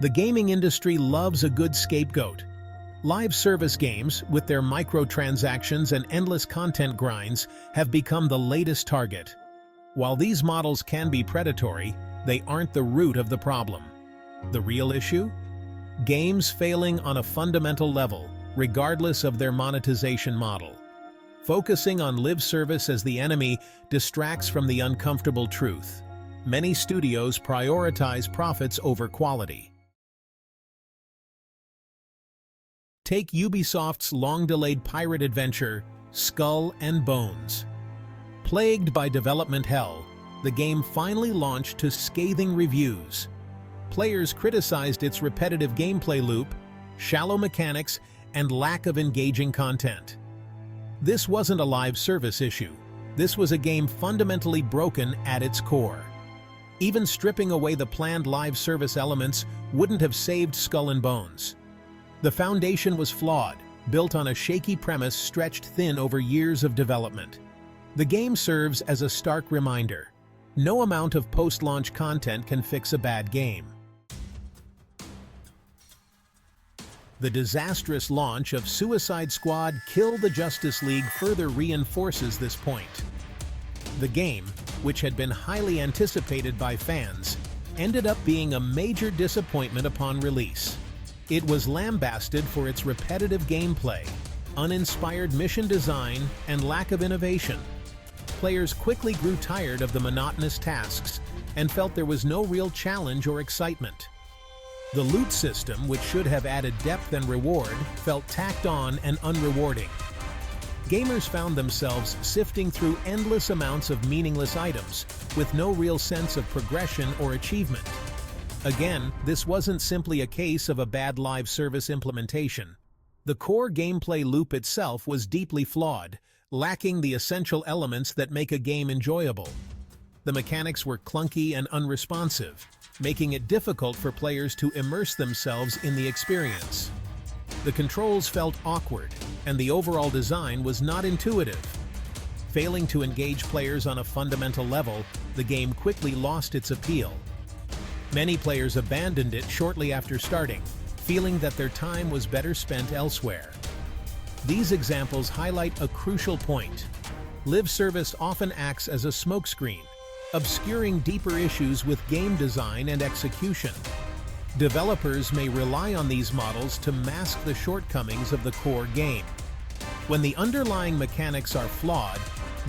The gaming industry loves a good scapegoat. Live service games, with their microtransactions and endless content grinds, have become the latest target. While these models can be predatory, they aren't the root of the problem. The real issue? Games failing on a fundamental level, regardless of their monetization model. Focusing on live service as the enemy distracts from the uncomfortable truth. Many studios prioritize profits over quality. Take Ubisoft's long-delayed pirate adventure, Skull and Bones. Plagued by development hell, the game finally launched to scathing reviews. Players criticized its repetitive gameplay loop, shallow mechanics, and lack of engaging content. This wasn't a live service issue. This was a game fundamentally broken at its core. Even stripping away the planned live service elements wouldn't have saved Skull and Bones. The foundation was flawed, built on a shaky premise stretched thin over years of development. The game serves as a stark reminder. No amount of post-launch content can fix a bad game. The disastrous launch of Suicide Squad: Kill the Justice League further reinforces this point. The game, which had been highly anticipated by fans, ended up being a major disappointment upon release. It was lambasted for its repetitive gameplay, uninspired mission design, and lack of innovation. Players quickly grew tired of the monotonous tasks and felt there was no real challenge or excitement. The loot system, which should have added depth and reward, felt tacked on and unrewarding. Gamers found themselves sifting through endless amounts of meaningless items, with no real sense of progression or achievement. Again, this wasn't simply a case of a bad live service implementation. The core gameplay loop itself was deeply flawed, lacking the essential elements that make a game enjoyable. The mechanics were clunky and unresponsive, making it difficult for players to immerse themselves in the experience. The controls felt awkward, and the overall design was not intuitive. Failing to engage players on a fundamental level, the game quickly lost its appeal. Many players abandoned it shortly after starting, feeling that their time was better spent elsewhere. These examples highlight a crucial point. Live service often acts as a smokescreen, obscuring deeper issues with game design and execution. Developers may rely on these models to mask the shortcomings of the core game. When the underlying mechanics are flawed,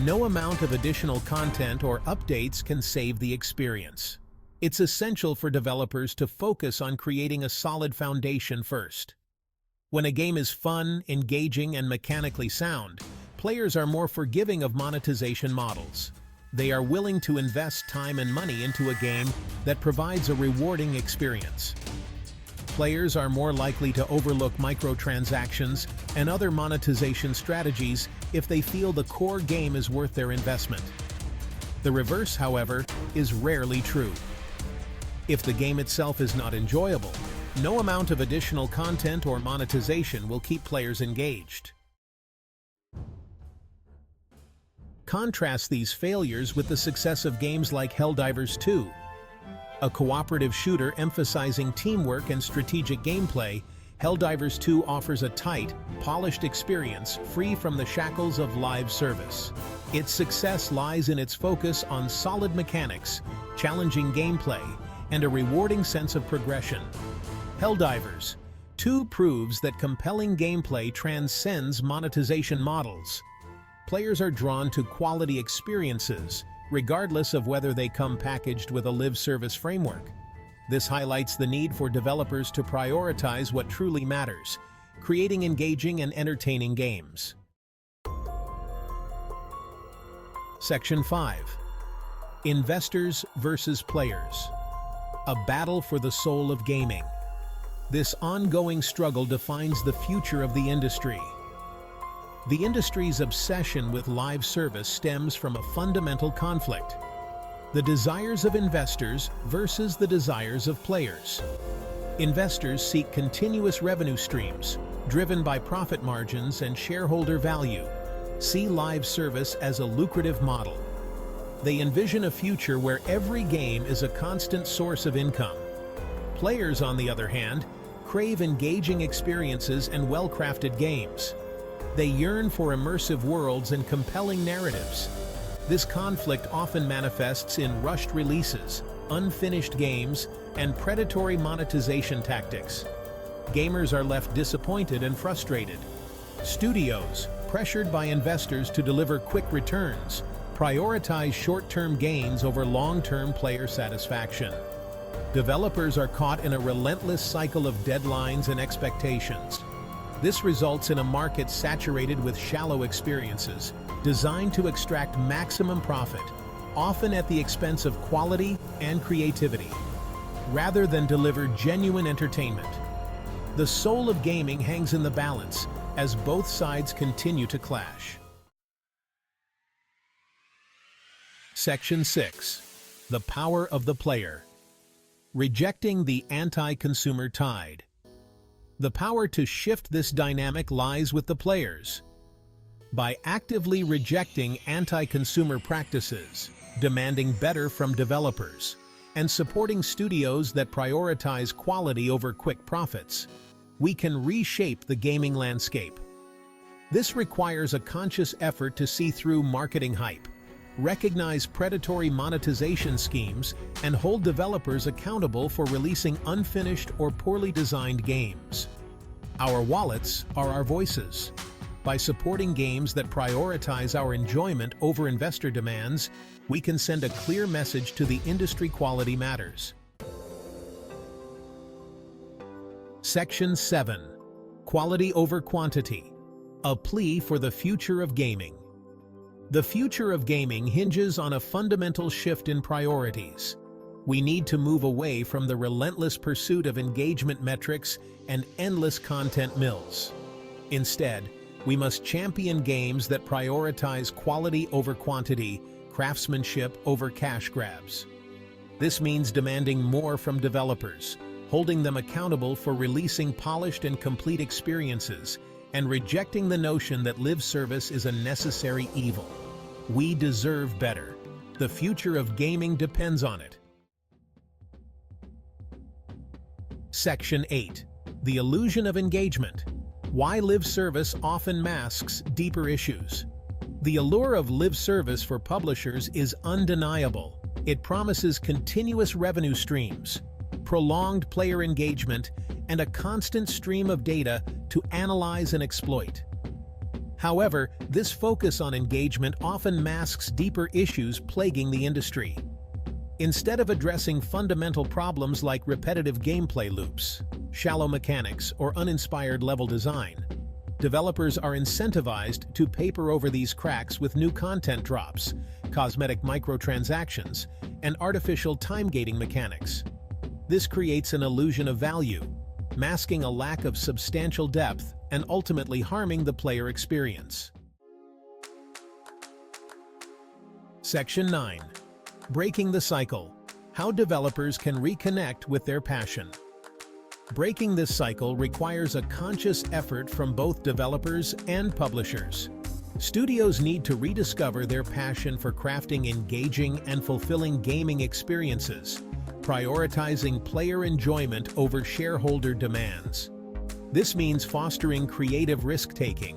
no amount of additional content or updates can save the experience. It's essential for developers to focus on creating a solid foundation first. When a game is fun, engaging, and mechanically sound, players are more forgiving of monetization models. They are willing to invest time and money into a game that provides a rewarding experience. Players are more likely to overlook microtransactions and other monetization strategies if they feel the core game is worth their investment. The reverse, however, is rarely true. If the game itself is not enjoyable, no amount of additional content or monetization will keep players engaged. Contrast these failures with the success of games like Helldivers 2. A cooperative shooter emphasizing teamwork and strategic gameplay, Helldivers 2 offers a tight, polished experience free from the shackles of live service. Its success lies in its focus on solid mechanics, challenging gameplay, and a rewarding sense of progression. Helldivers 2 proves that compelling gameplay transcends monetization models. Players are drawn to quality experiences, regardless of whether they come packaged with a live service framework. This highlights the need for developers to prioritize what truly matters, creating engaging and entertaining games. Section 5. Investors versus players. A battle for the soul of gaming. This ongoing struggle defines the future of the industry. The industry's obsession with live service stems from a fundamental conflict: the desires of investors versus the desires of players. Investors seek continuous revenue streams, driven by profit margins and shareholder value. See live service as a lucrative model. They envision a future where every game is a constant source of income. Players, on the other hand, crave engaging experiences and well-crafted games. They yearn for immersive worlds and compelling narratives. This conflict often manifests in rushed releases, unfinished games, and predatory monetization tactics. Gamers are left disappointed and frustrated. Studios, pressured by investors to deliver quick returns, prioritize short-term gains over long-term player satisfaction. Developers are caught in a relentless cycle of deadlines and expectations. This results in a market saturated with shallow experiences, designed to extract maximum profit, often at the expense of quality and creativity, rather than deliver genuine entertainment. The soul of gaming hangs in the balance as both sides continue to clash. Section 6. The Power of the Player. Rejecting the anti-consumer tide. The power to shift this dynamic lies with the players. By actively rejecting anti-consumer practices, demanding better from developers, and supporting studios that prioritize quality over quick profits, we can reshape the gaming landscape. This requires a conscious effort to see through marketing hype, recognize predatory monetization schemes, and hold developers accountable for releasing unfinished or poorly designed games. Our wallets are our voices. By supporting games that prioritize our enjoyment over investor demands, we can send a clear message to the industry: quality matters. Section 7. Quality over quantity. A plea for the future of gaming. The future of gaming hinges on a fundamental shift in priorities. We need to move away from the relentless pursuit of engagement metrics and endless content mills. Instead, we must champion games that prioritize quality over quantity, craftsmanship over cash grabs. This means demanding more from developers, holding them accountable for releasing polished and complete experiences, and rejecting the notion that live service is a necessary evil. We deserve better. The future of gaming depends on it. Section 8. The illusion of engagement. Why live service often masks deeper issues. The allure of live service for publishers is undeniable. It promises continuous revenue streams, prolonged player engagement, and a constant stream of data to analyze and exploit. However, this focus on engagement often masks deeper issues plaguing the industry. Instead of addressing fundamental problems like repetitive gameplay loops, shallow mechanics, or uninspired level design, developers are incentivized to paper over these cracks with new content drops, cosmetic microtransactions, and artificial time-gating mechanics. This creates an illusion of value, masking a lack of substantial depth and ultimately harming the player experience. Section 9. Breaking the cycle. How developers can reconnect with their passion. Breaking this cycle requires a conscious effort from both developers and publishers. Studios need to rediscover their passion for crafting engaging and fulfilling gaming experiences, prioritizing player enjoyment over shareholder demands. This means fostering creative risk-taking,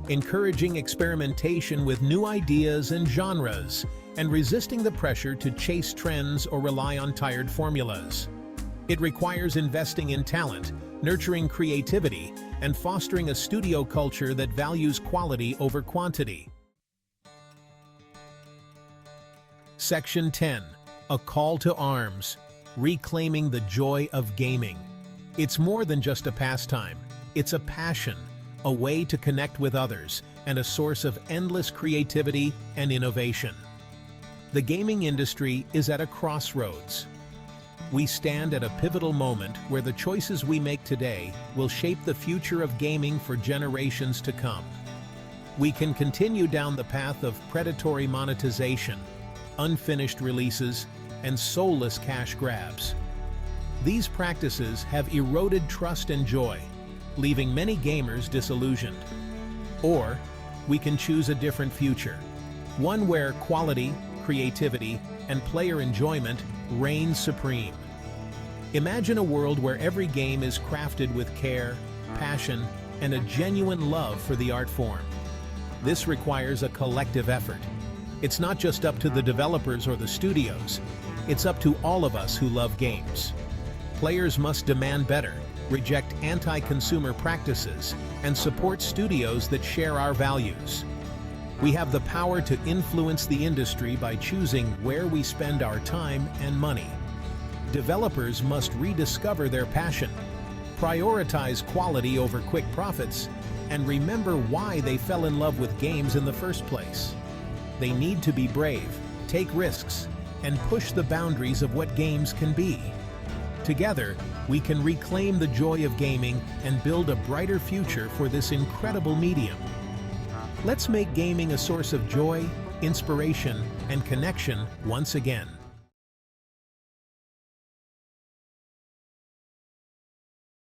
encouraging experimentation with new ideas and genres, and resisting the pressure to chase trends or rely on tired formulas. It requires investing in talent, nurturing creativity, and fostering a studio culture that values quality over quantity. Section 10. A call to arms. Reclaiming the joy of gaming. It's more than just a pastime. It's a passion, a way to connect with others, and a source of endless creativity and innovation. The gaming industry is at a crossroads. We stand at a pivotal moment where the choices we make today will shape the future of gaming for generations to come. We can continue down the path of predatory monetization, unfinished releases, and soulless cash grabs. These practices have eroded trust and joy, leaving many gamers disillusioned. Or we can choose a different future, one where quality, creativity, and player enjoyment reign supreme. Imagine a world where every game is crafted with care, passion, and a genuine love for the art form. This requires a collective effort. It's not just up to the developers or the studios, it's up to all of us who love games. Players must demand better, reject anti-consumer practices, and support studios that share our values. We have the power to influence the industry by choosing where we spend our time and money. Developers must rediscover their passion, prioritize quality over quick profits, and remember why they fell in love with games in the first place. They need to be brave, take risks, and push the boundaries of what games can be. Together, we can reclaim the joy of gaming and build a brighter future for this incredible medium. Let's make gaming a source of joy, inspiration, and connection once again.